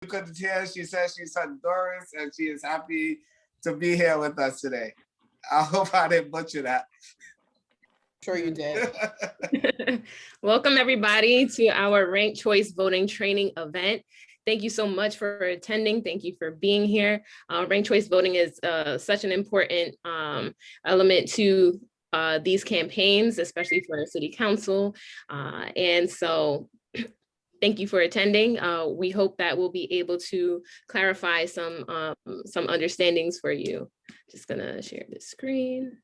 You could hear she says she's Honduras and she is happy to be here with us today. I hope I didn't butcher that. Sure you did. Welcome everybody to our ranked choice voting training event. Thank you so much for attending. Thank you for being here. Ranked choice voting is such an important element to these campaigns, especially for city council. And so thank you for attending. We hope that we'll be able to clarify some understandings for you. Just gonna share the screen.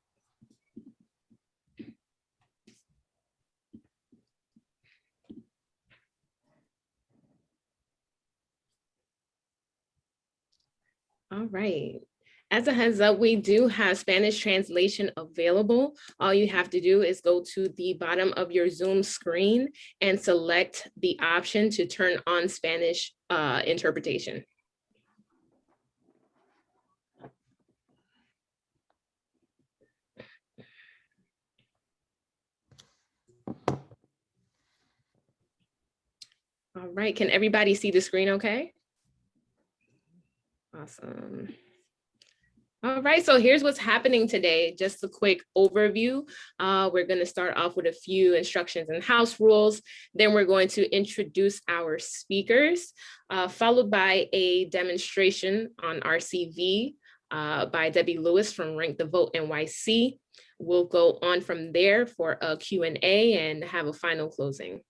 All right. As a heads up, we do have Spanish translation available. All you have to do is go to the bottom of your Zoom screen and select the option to turn on Spanish interpretation. All right, can everybody see the screen okay? Awesome. All right, so here's what's happening today. Just a quick overview. We're going to start off with a few instructions and house rules. Then we're going to introduce our speakers, followed by a demonstration on RCV by Debbie Lewis from Rank the Vote NYC. We'll go on from there for a Q&A and have a final closing.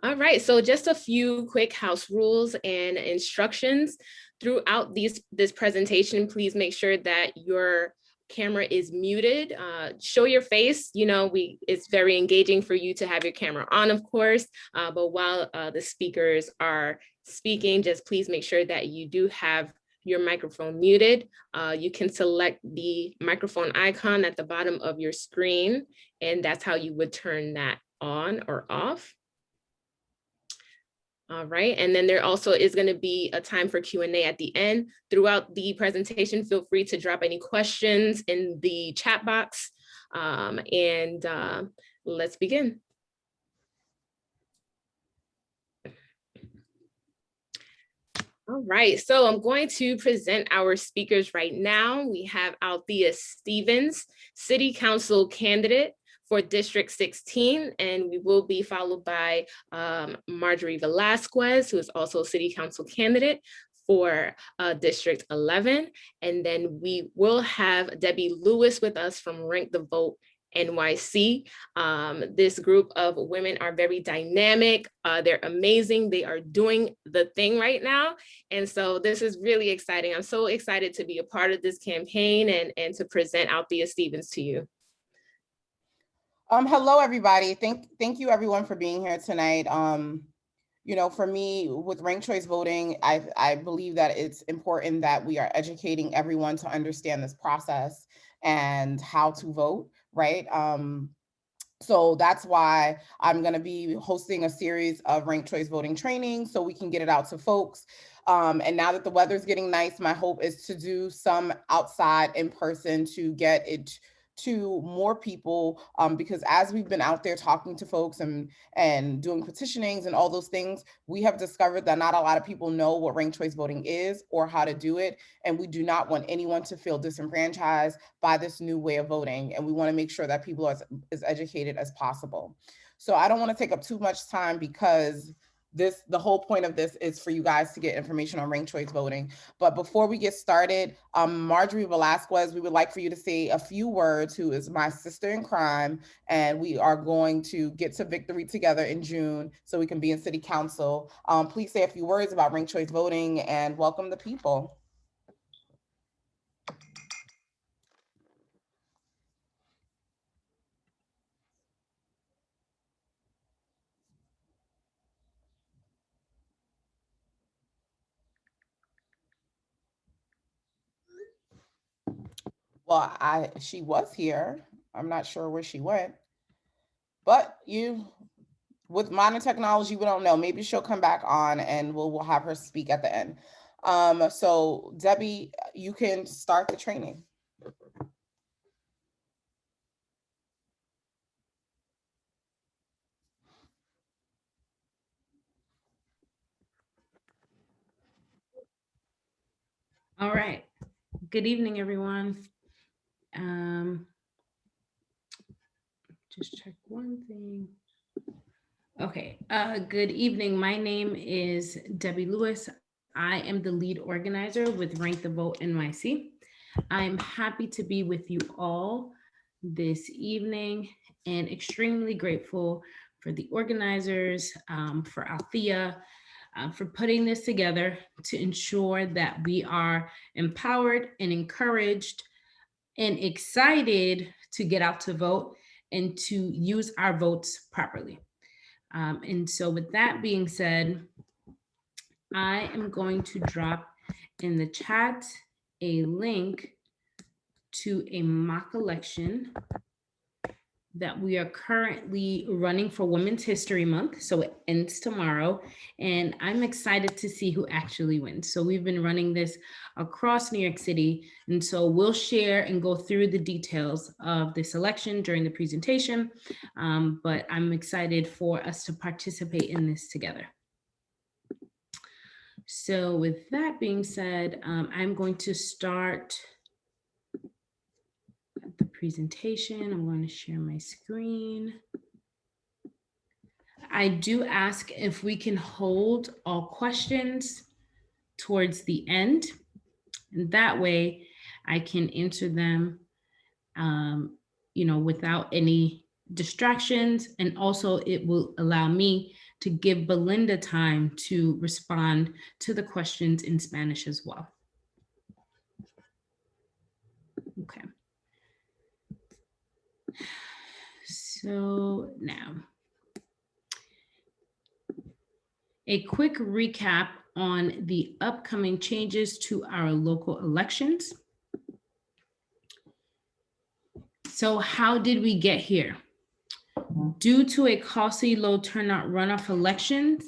All right, so just a few quick house rules and instructions. Throughout this presentation, please make sure that your camera is muted. Show your face. You know, it's very engaging for you to have your camera on, of course, but while the speakers are speaking, just please make sure that you do have your microphone muted. You can select the microphone icon at the bottom of your screen, and that's how you would turn that on or off. All right, and then there also is going to be a time for Q&A at the end. Throughout the presentation, feel free to drop any questions in the chat box, and let's begin. All right, so I'm going to present our speakers right now. We have Althea Stevens, City Council candidate for District 16, and we will be followed by Marjorie Velasquez, who is also a City Council candidate for District 11. And then we will have Debbie Lewis with us from Rank the Vote NYC. This group of women are very dynamic. They're amazing. They are doing the thing right now. And so this is really exciting. I'm so excited to be a part of this campaign and to present Althea Stevens to you. Hello, everybody. Thank you, everyone, for being here tonight. You know, for me, with ranked choice voting, I believe that it's important that we are educating everyone to understand this process and how to vote, right? So that's why I'm going to be hosting a series of ranked choice voting training so we can get it out to folks. And now that the weather's getting nice, my hope is to do some outside in person to get it to more people, because as we've been out there talking to folks and doing petitionings and all those things, we have discovered that not a lot of people know what ranked choice voting is or how to do it. And we do not want anyone to feel disenfranchised by this new way of voting. And we want to make sure that people are as educated as possible. So I don't want to take up too much time because the whole point of this is for you guys to get information on ranked choice voting. But before we get started, Marjorie Velasquez, we would like for you to say a few words, who is my sister in crime, and we are going to get to victory together in June so we can be in city council. Please say a few words about ranked choice voting and welcome the people. Well, she was here. I'm not sure where she went, but with modern technology, we don't know. Maybe she'll come back on and we'll have her speak at the end. So Debbie, you can start the training. All right. Good evening, everyone. Just check one thing. Okay. Good evening. My name is Debbie Lewis. I am the lead organizer with Rank the Vote NYC. I'm happy to be with you all this evening and extremely grateful for the organizers, for Althea, for putting this together to ensure that we are empowered and encouraged and excited to get out to vote and to use our votes properly. And so with that being said, I am going to drop in the chat a link to a mock election that we are currently running for Women's History Month. So it ends tomorrow, and I'm excited to see who actually wins. So we've been running this across New York City, and so we'll share and go through the details of this election during the presentation, but I'm excited for us to participate in this together. So with that being said, I'm going to start the presentation. I'm going to share my screen. I do ask if we can hold all questions towards the end, and that way I can answer them, without any distractions, and also it will allow me to give Belinda time to respond to the questions in Spanish as well. Okay. So now, a quick recap on the upcoming changes to our local elections. So how did we get here? Due to a costly low turnout runoff elections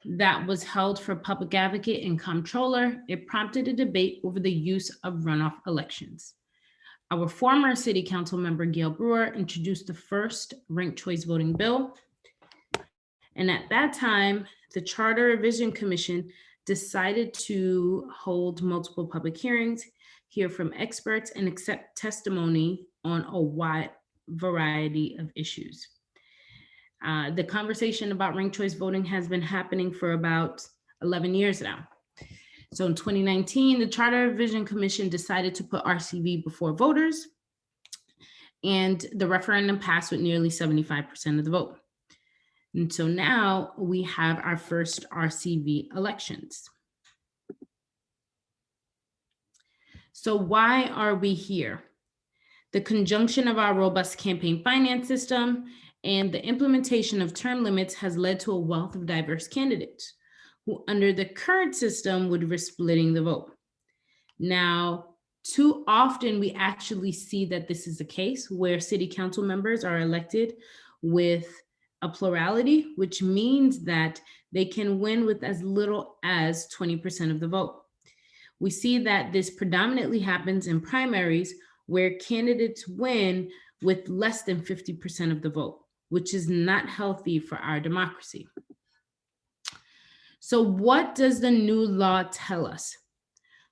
that was held for public advocate and comptroller, it prompted a debate over the use of runoff elections. Our former city council member, Gail Brewer, introduced the first ranked choice voting bill. And at that time, the Charter Revision Commission decided to hold multiple public hearings, hear from experts, and accept testimony on a wide variety of issues. The conversation about ranked choice voting has been happening for about 11 years now. So in 2019, the Charter Revision Commission decided to put RCV before voters, and the referendum passed with nearly 75% of the vote. And so now we have our first RCV elections. So why are we here? The conjunction of our robust campaign finance system and the implementation of term limits has led to a wealth of diverse candidates who under the current system would risk splitting the vote. Now, too often we actually see that this is the case where city council members are elected with a plurality, which means that they can win with as little as 20% of the vote. We see that this predominantly happens in primaries where candidates win with less than 50% of the vote, which is not healthy for our democracy. So what does the new law tell us?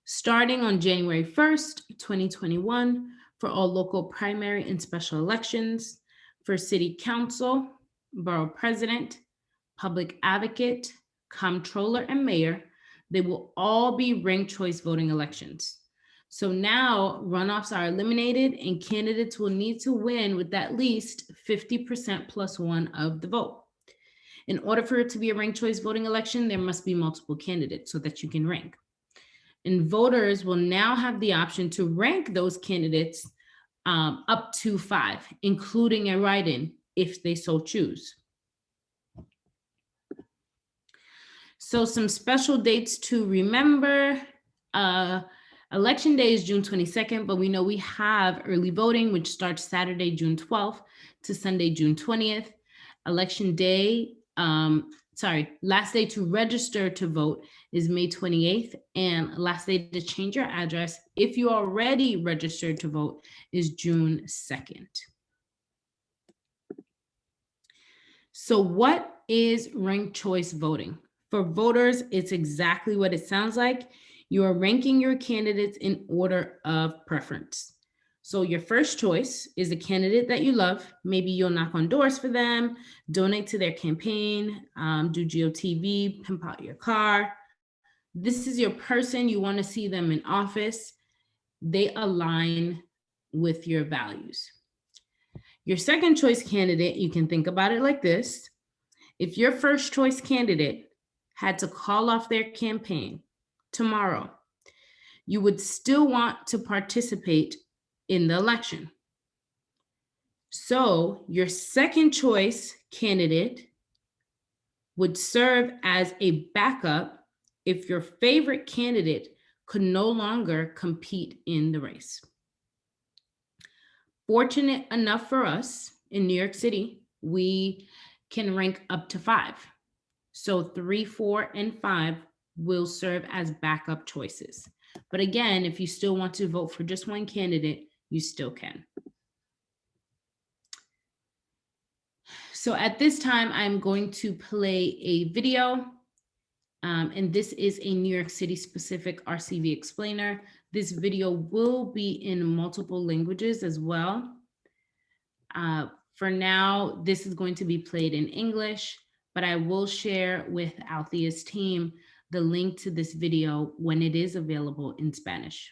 Starting on January 1st, 2021, for all local primary and special elections, for city council, borough president, public advocate, comptroller, and mayor, they will all be ranked choice voting elections. So now runoffs are eliminated and candidates will need to win with at least 50% plus one of the vote. In order for it to be a ranked choice voting election, there must be multiple candidates so that you can rank. And voters will now have the option to rank those candidates up to 5, including a write-in if they so choose. So some special dates to remember. Election day is June 22nd, but we know we have early voting, which starts Saturday, June 12th to Sunday, June 20th. Election day, last day to register to vote is May 28th, and last day to change your address, if you already registered to vote, is June 2nd. So what is ranked choice voting? For voters, it's exactly what it sounds like. You are ranking your candidates in order of preference. So your first choice is a candidate that you love. Maybe you'll knock on doors for them, donate to their campaign, do GOTV, pimp out your car. This is your person. You want to see them in office. They align with your values. Your second choice candidate, you can think about it like this. If your first choice candidate had to call off their campaign tomorrow, you would still want to participate in the election. So your second choice candidate would serve as a backup if your favorite candidate could no longer compete in the race. Fortunate enough for us in New York City, we can rank up to 5. So 3, 4, and 5 will serve as backup choices. But again, if you still want to vote for just one candidate, you still can. So at this time, I'm going to play a video. And this is a New York City specific RCV explainer. This video will be in multiple languages as well. For now, this is going to be played in English, but I will share with Althea's team the link to this video when it is available in Spanish.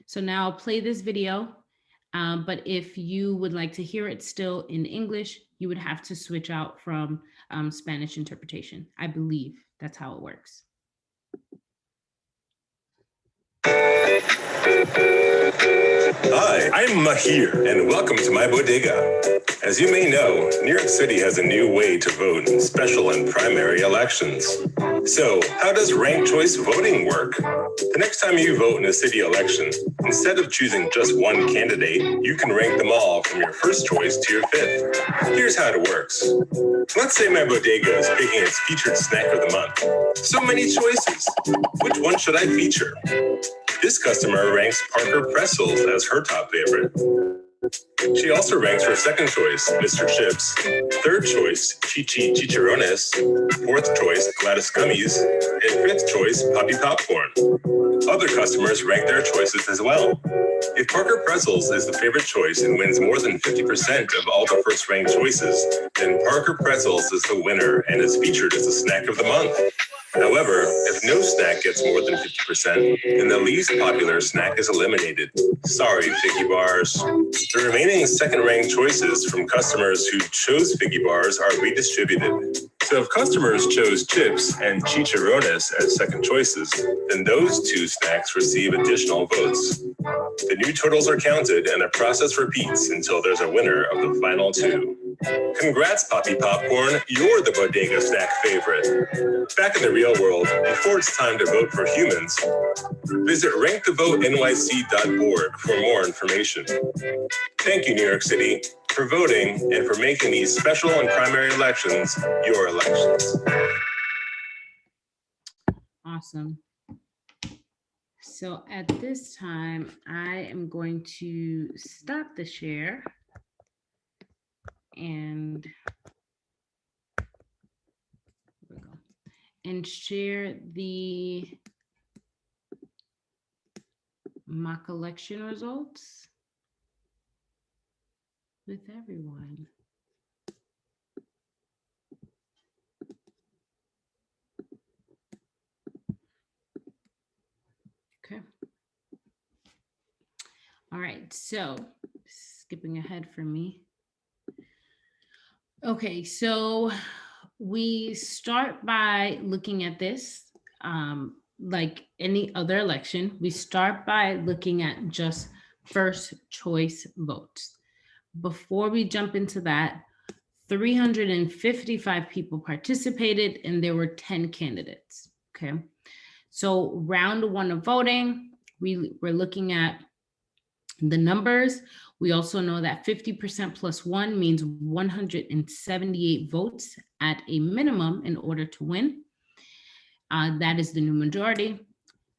So now I'll play this video, but if you would like to hear it still in English, you would have to switch out from Spanish interpretation. I believe that's how it works. Hi, I'm Mahir, and welcome to my bodega. As you may know, New York City has a new way to vote in special and primary elections. So, how does ranked choice voting work? The next time you vote in a city election, instead of choosing just one candidate, you can rank them all from your first choice to your 5th. Here's how it works. Let's say my bodega is picking its featured snack of the month. So many choices. Which one should I feature? This customer ranks Parker Pretzels as her top favorite. She also ranks her second choice, Mr. Chips, third choice, Chichi Chicharrones, fourth choice, Gladys Gummies, and fifth choice, Poppy Popcorn. Other customers rank their choices as well. If Parker Pretzels is the favorite choice and wins more than 50% of all the first ranked choices, then Parker Pretzels is the winner and is featured as the snack of the month. However, if no snack gets more than 50%, then the least popular snack is eliminated. Sorry, Figgy Bars. The remaining second-ranked choices from customers who chose Figgy Bars are redistributed. So if customers chose chips and chicharrones as second choices, then those 2 snacks receive additional votes. The new totals are counted and the process repeats until there's a winner of the final 2. Congrats, Poppy Popcorn, you're the bodega snack favorite. Back in the real world, before it's time to vote for humans, visit rankthevotenyc.org for more information. Thank you, New York City, for voting and for making these special and primary elections your elections. Awesome. So at this time, I am going to stop the share and share the mock election results with everyone. Okay. All right, so skipping ahead for me. Okay, so we start by looking at this like any other election. We start by looking at just first choice votes. Before we jump into that, 355 people participated and there were 10 candidates, okay? So round 1 of voting, we're looking at the numbers. We also know that 50% plus 1 means 178 votes at a minimum in order to win. That is the new majority.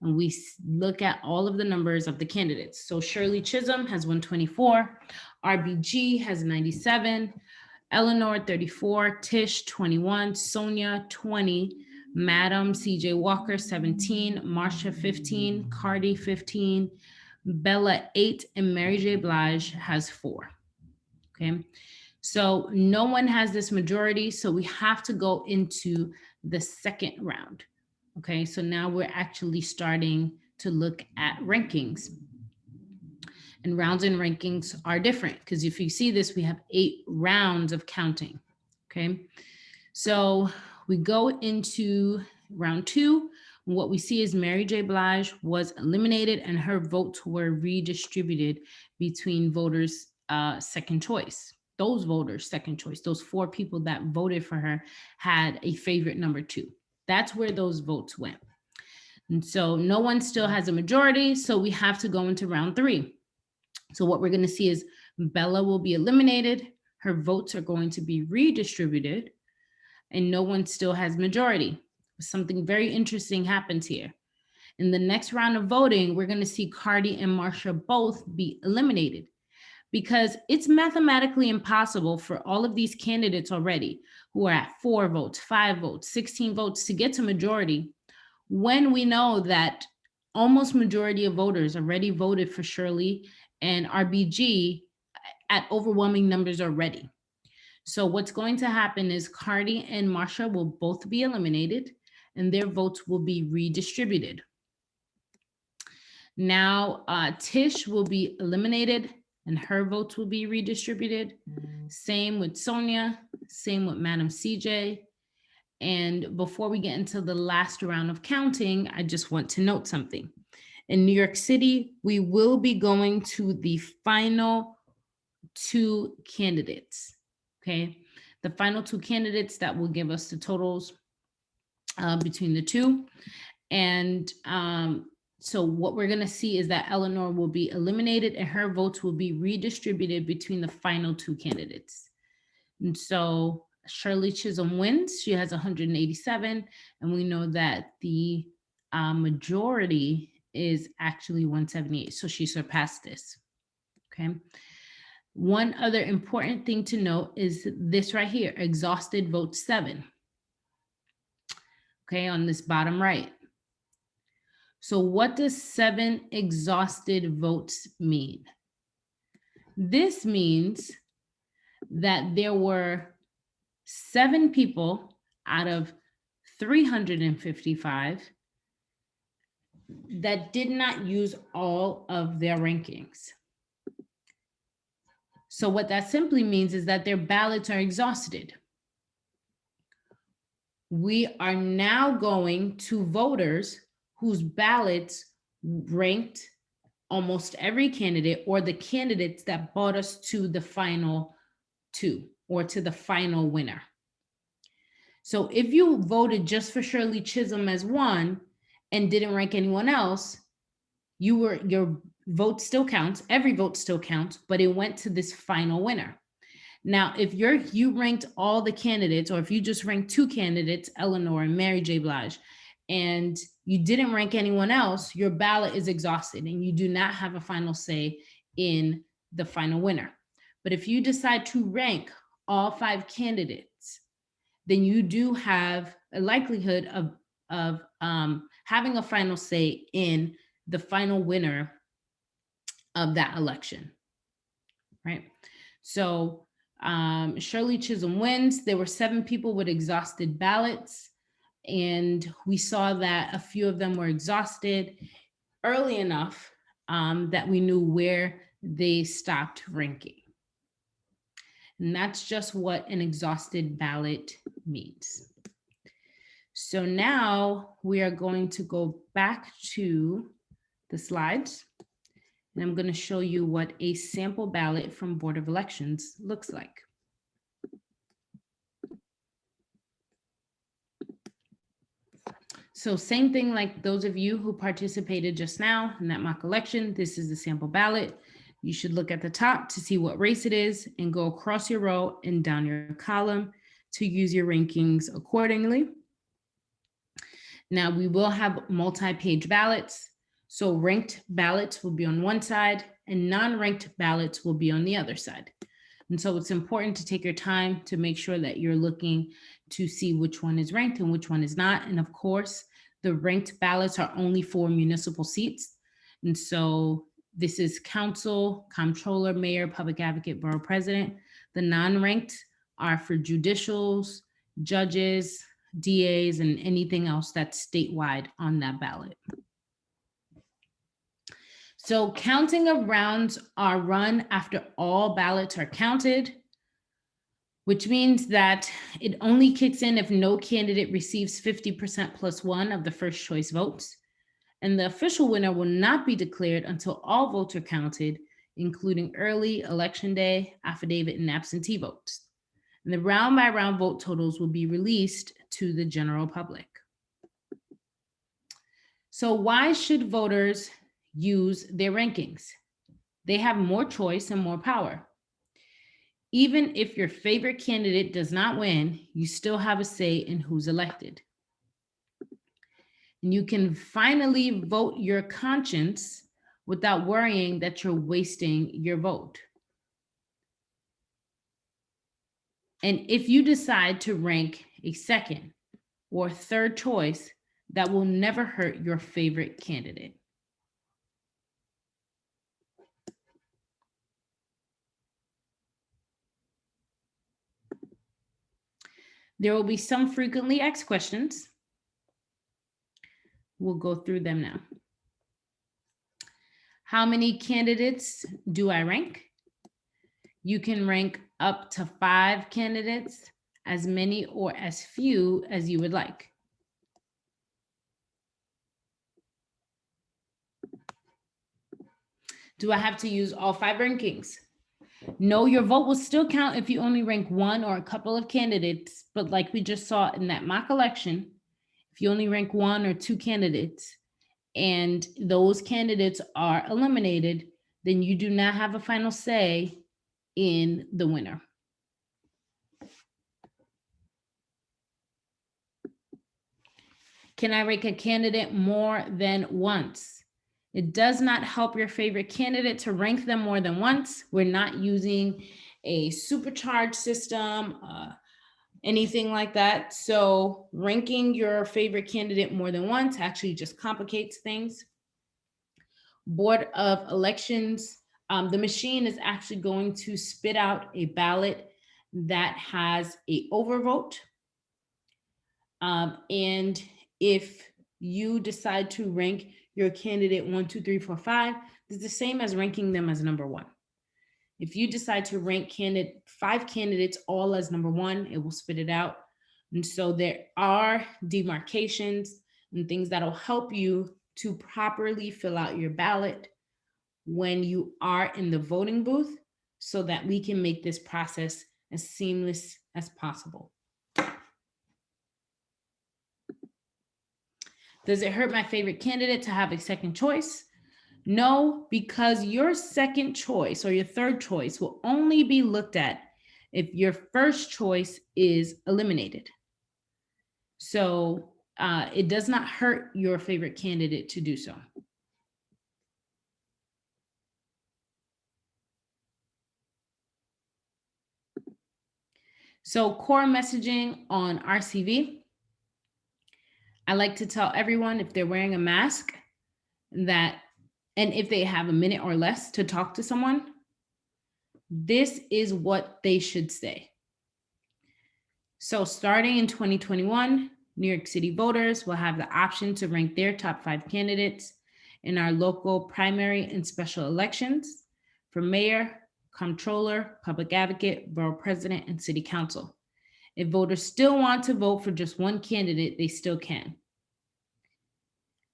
and we look at all of the numbers of the candidates. So Shirley Chisholm has 124, RBG has 97, Eleanor 34, Tish 21, Sonia 20, Madam CJ Walker 17, Marsha 15, Cardi 15, Bella 8, and Mary J. Blige has 4. Okay, so no one has this majority, so we have to go into the second round. Okay, so now we're actually starting to look at rankings. And rounds and rankings are different because if you see this, we have 8 rounds of counting. Okay, so we go into round 2. What we see is Mary J. Blige was eliminated and her votes were redistributed between voters' second choice. Those voters' second choice, those 4 people that voted for her had a favorite number 2. That's where those votes went. And so no one still has a majority, so we have to go into round 3. So what we're going to see is Bella will be eliminated. Her votes are going to be redistributed and no one still has majority. Something very interesting happens here. In the next round of voting, we're going to see Cardi and Marsha both be eliminated because it's mathematically impossible for all of these candidates already who are at 4 votes, 5 votes, 16 votes to get to majority when we know that almost majority of voters already voted for Shirley and RBG at overwhelming numbers already. So what's going to happen is Cardi and Marsha will both be eliminated and their votes will be redistributed. Now, Tish will be eliminated and her votes will be redistributed. Same with Sonia, same with Madam CJ. And before we get into the last round of counting, I just want to note something. In New York City, we will be going to the final 2 candidates, okay? The final 2 candidates that will give us the totals between the 2. And so what we're gonna see is that Eleanor will be eliminated and her votes will be redistributed between the final 2 candidates. And so Shirley Chisholm wins, she has 187, and we know that the majority is actually 178, so she surpassed this, okay? One other important thing to note is this right here, exhausted vote 7, okay, on this bottom right. So what does 7 exhausted votes mean? This means that there were 7 people out of 355 that did not use all of their rankings. So what that simply means is that their ballots are exhausted. We are now going to voters whose ballots ranked almost every candidate or the candidates that brought us to the final 2 or to the final winner. So if you voted just for Shirley Chisholm as 1 and didn't rank anyone else, your vote still counts, every vote still counts, but it went to this final winner. Now, if you ranked all the candidates, or if you just ranked 2 candidates, Eleanor and Mary J. Blige, and you didn't rank anyone else, your ballot is exhausted and you do not have a final say in the final winner. But if you decide to rank all 5 candidates, then you do have a likelihood of having a final say in the final winner of that election, right? So Shirley Chisholm wins. There were 7 people with exhausted ballots, and we saw that a few of them were exhausted early enough that we knew where they stopped ranking. And that's just what an exhausted ballot means. So now we are going to go back to the slides, and I'm going to show you what a sample ballot from Board of Elections looks like. So same thing like those of you who participated just now in that mock election, this is the sample ballot. You should look at the top to see what race it is and go across your row and down your column to use your rankings accordingly. Now we will have multi-page ballots. So ranked ballots will be on one side and non-ranked ballots will be on the other side. And so it's important to take your time to make sure that you're looking to see which one is ranked and which one is not. And of course, the ranked ballots are only for municipal seats. And so this is council, comptroller, mayor, public advocate, borough president. The non-ranked are for judicials, judges, DAs, and anything else that's statewide on that ballot. So counting of rounds are run after all ballots are counted, which means that it only kicks in if no candidate receives 50% plus one of the first choice votes. And the official winner will not be declared until all votes are counted, including early election day, affidavit, and absentee votes. And the round by round vote totals will be released to the general public. So why should voters use their rankings? They have more choice and more power. Even if your favorite candidate does not win, you still have a say in who's elected. And you can finally vote your conscience without worrying that you're wasting your vote. And if you decide to rank a second or third choice, that will never hurt your favorite candidate. There will be some frequently asked questions. We'll go through them now. How many candidates do I rank? You can rank up to 5 candidates, as many or as few as you would like. Do I have to use all 5 rankings? No, your vote will still count if you only rank 1 or a couple of candidates, but like we just saw in that mock election, if you only rank 1 or 2 candidates and those candidates are eliminated, then you do not have a final say in the winner. Can I rank a candidate more than once? It does not help your favorite candidate to rank them more than once. We're not using a supercharged system, anything like that. So ranking your favorite candidate more than once actually just complicates things. Board of Elections, the machine is actually going to spit out a ballot that has an overvote. And if you decide to rank your candidate 1, 2, 3, 4, 5, it's the same as ranking them as number 1. If you decide to rank 5 candidates all as number 1, it will spit it out. And so there are demarcations and things that'll help you to properly fill out your ballot when you are in the voting booth so that we can make this process as seamless as possible. Does it hurt my favorite candidate to have a second choice? No, because your second choice or your third choice will only be looked at if your first choice is eliminated. So it does not hurt your favorite candidate to do so. So core messaging on RCV. I like to tell everyone if they're wearing a mask that, and if they have a minute or less to talk to someone, this is what they should say. So starting in 2021, New York City voters will have the option to rank their top 5 candidates in our local primary and special elections for mayor, comptroller, public advocate, borough president, and city council. If voters still want to vote for just one candidate, they still can.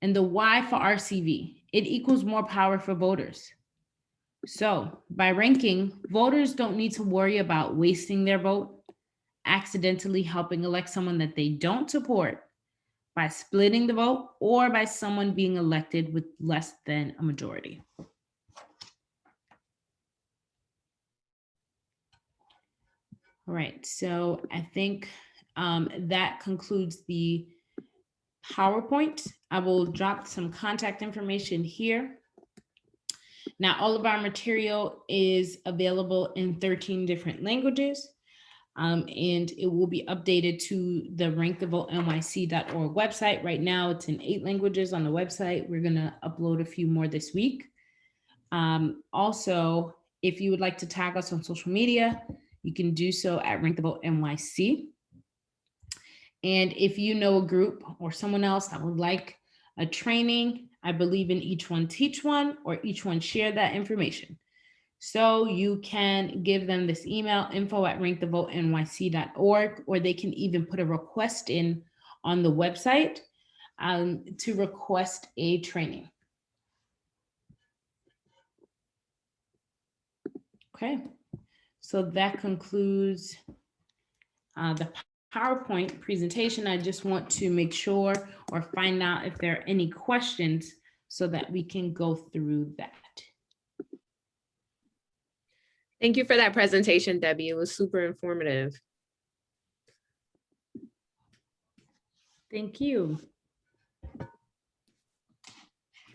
And the why for RCV, it equals more power for voters. So by ranking, voters don't need to worry about wasting their vote, accidentally helping elect someone that they don't support by splitting the vote, or by someone being elected with less than a majority. All right, so I think that concludes the PowerPoint. I will drop some contact information here. Now, all of our material is available in 13 different languages, and it will be updated to the rankthevotenyc.org website. Right now, it's in 8 languages on the website. We're going to upload a few more this week. Also, if you would like to tag us on social media, you can do so at Rank the Vote NYC. And if you know a group or someone else that would like a training, I believe in each one teach one, or each one share that information. So you can give them this email, info@rankthevotenyc.org, or they can even put a request in on the website to request a training. Okay, so that concludes the PowerPoint presentation. I just want to make sure or find out if there are any questions so that we can go through that. Thank you for that presentation, Debbie. It was super informative. Thank you.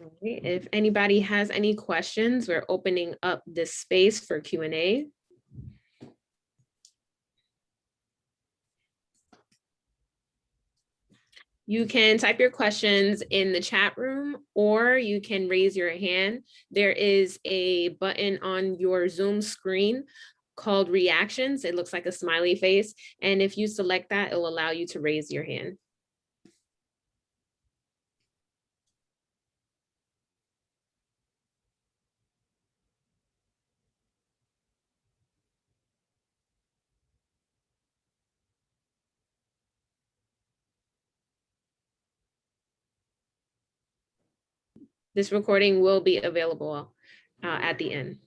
Okay, if anybody has any questions, we're opening up this space for Q&A. You can type your questions in the chat room, or you can raise your hand. There is a button on your Zoom screen called reactions. It looks like a smiley face. And if you select that, it will allow you to raise your hand. This recording will be available at the end.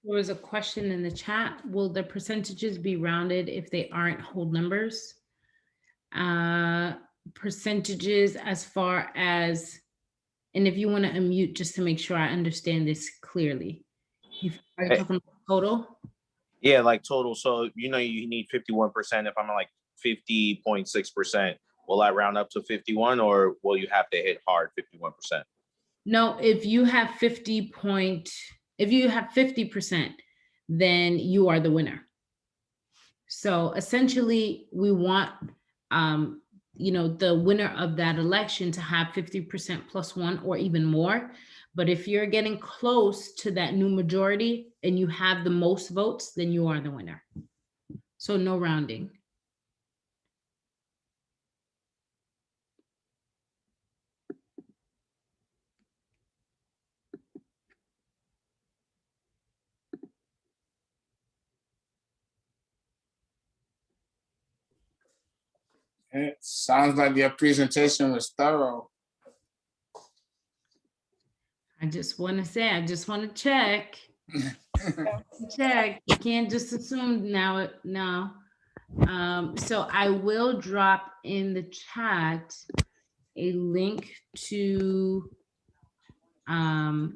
There was a question in the chat. Will the percentages be rounded if they aren't whole numbers? Percentages as far as, and if you want to unmute just to make sure I understand this clearly. Are you talking about total? Yeah, like total. So, you know, you need 51%. If I'm like 50.6%, will I round up to 51, or will you have to hit hard 51%? No, if you have 50%, then you are the winner. So essentially we want, you know, the winner of that election to have 50% plus 1 or even more. But if you're getting close to that new majority and you have the most votes, then you are the winner. So no rounding. It sounds like your presentation was thorough. I just want to say, I just want to check. Check. You can't just assume now. No. So I will drop in the chat a link to oh,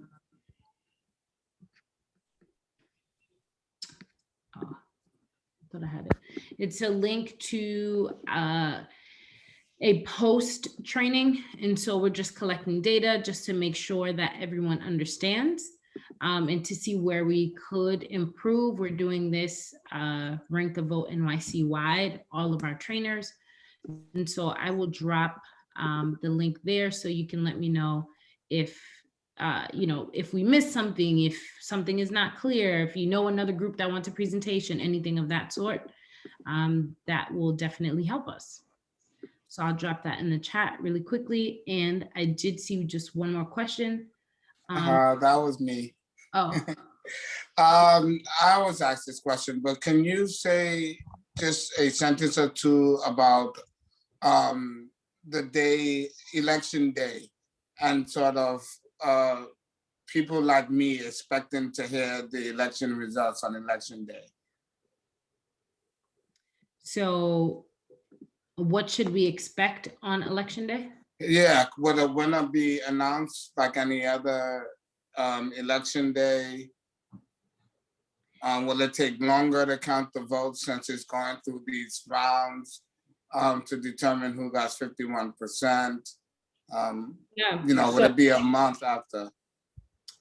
I thought I had it. It's a link to a post training. And so we're just collecting data just to make sure that everyone understands and to see where we could improve. We're doing this Rank the Vote NYC wide, all of our trainers. And so I will drop the link there so you can let me know if, you know, if we missed something, if something is not clear, if you know another group that wants a presentation, anything of that sort, that will definitely help us. So I'll drop that in the chat really quickly. And I did see just one more question. That was me. Oh. I was asked this question, but can you say just a sentence or two about the day, election day, and sort of people like me expecting to hear the election results on election day? So What should we expect on election day? Yeah, will the winner be announced like any other election day? Will it take longer to count the votes since it's going through these rounds to determine who got 51%? Yeah. Would it be a month after?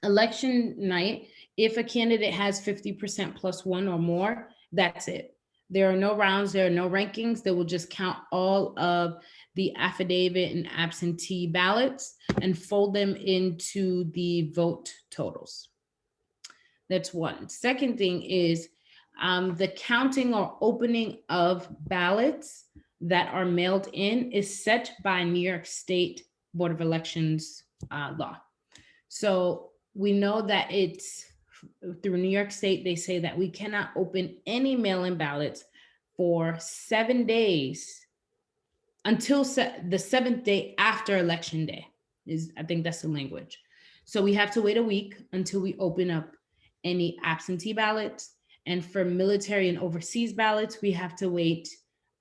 Election night, if a candidate has 50% plus one or more, that's it. There are no rounds, there are no rankings. They will just count all of the affidavit and absentee ballots and fold them into the vote totals. That's one. Second thing is the counting or opening of ballots that are mailed in is set by New York State Board of Elections law. So we know that it's through New York State, they say that we cannot open any mail-in ballots for 7 days until the 7th day after election day. I think that's the language. So we have to wait a week until we open up any absentee ballots. And for military and overseas ballots, we have to wait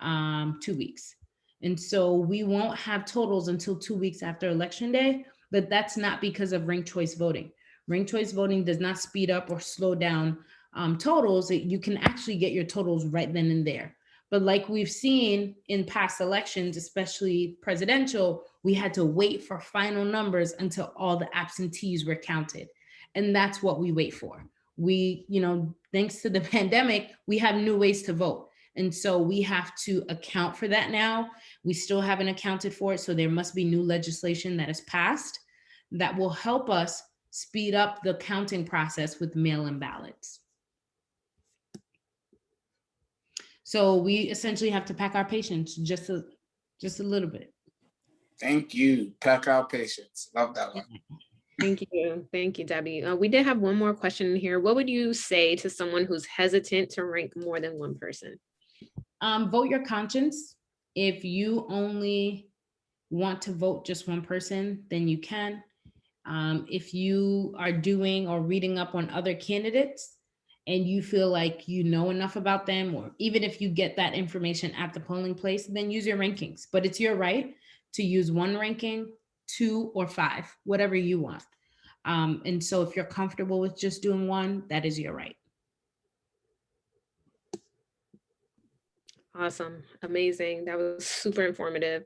2 weeks. And so we won't have totals until 2 weeks after election day, but that's not because of ranked choice voting. Ranked choice voting does not speed up or slow down totals. You can actually get your totals right then and there. But like we've seen in past elections, especially presidential, we had to wait for final numbers until all the absentees were counted. And that's what we wait for. We, thanks to the pandemic, we have new ways to vote. And so we have to account for that now. We still haven't accounted for it. So there must be new legislation that is passed that will help us speed up the counting process with mail-in ballots. So we essentially have to pack our patience just a little bit. Thank you. Pack our patience. Love that one. Thank you, Debbie. We did have one more question in here. What would you say to someone who's hesitant to rank more than one person? Vote your conscience. If you only want to vote just one person, then you can. If you are doing or reading up on other candidates and you feel like you know enough about them, or even if you get that information at the polling place, then use your rankings. But it's your right to use one ranking, 2 or 5, whatever you want. And so if you're comfortable with just doing one, that is your right. Awesome. Amazing. That was super informative.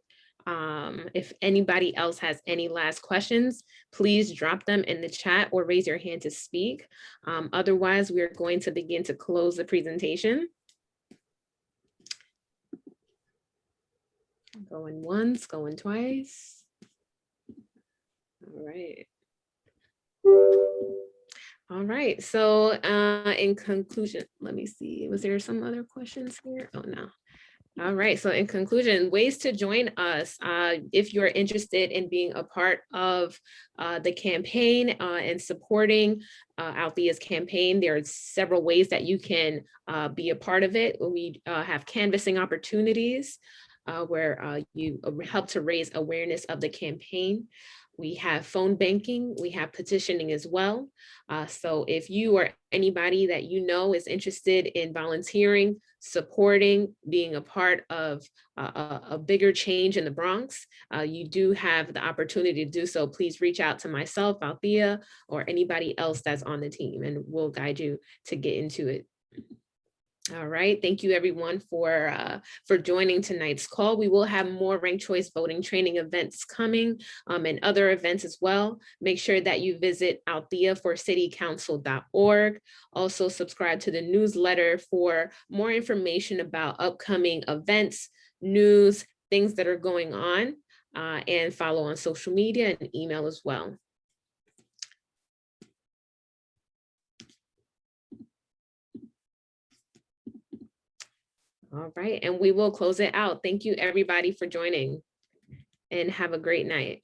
If anybody else has any last questions, please drop them in the chat or raise your hand to speak. Otherwise, we're going to begin to close the presentation. Going once, going twice. All right. All right. So in conclusion, let me see. Was there some other questions here? Oh, no. All right. So in conclusion, ways to join us. If you're interested in being a part of the campaign and supporting Althea's campaign, there are several ways that you can be a part of it. We have canvassing opportunities where you help to raise awareness of the campaign. We have phone banking, we have petitioning as well. So if you or anybody that you know is interested in volunteering, supporting, being a part of a bigger change in the Bronx, you do have the opportunity to do so. Please reach out to myself, Althea, or anybody else that's on the team, and we'll guide you to get into it. All right, thank you everyone for joining tonight's call. We will have more ranked choice voting training events coming and other events as well. Make sure that you visit altheaforcitycouncil.org. Also subscribe to the newsletter for more information about upcoming events, news, things that are going on, and follow on social media and email as well. All right, and we will close it out. Thank you everybody for joining and have a great night.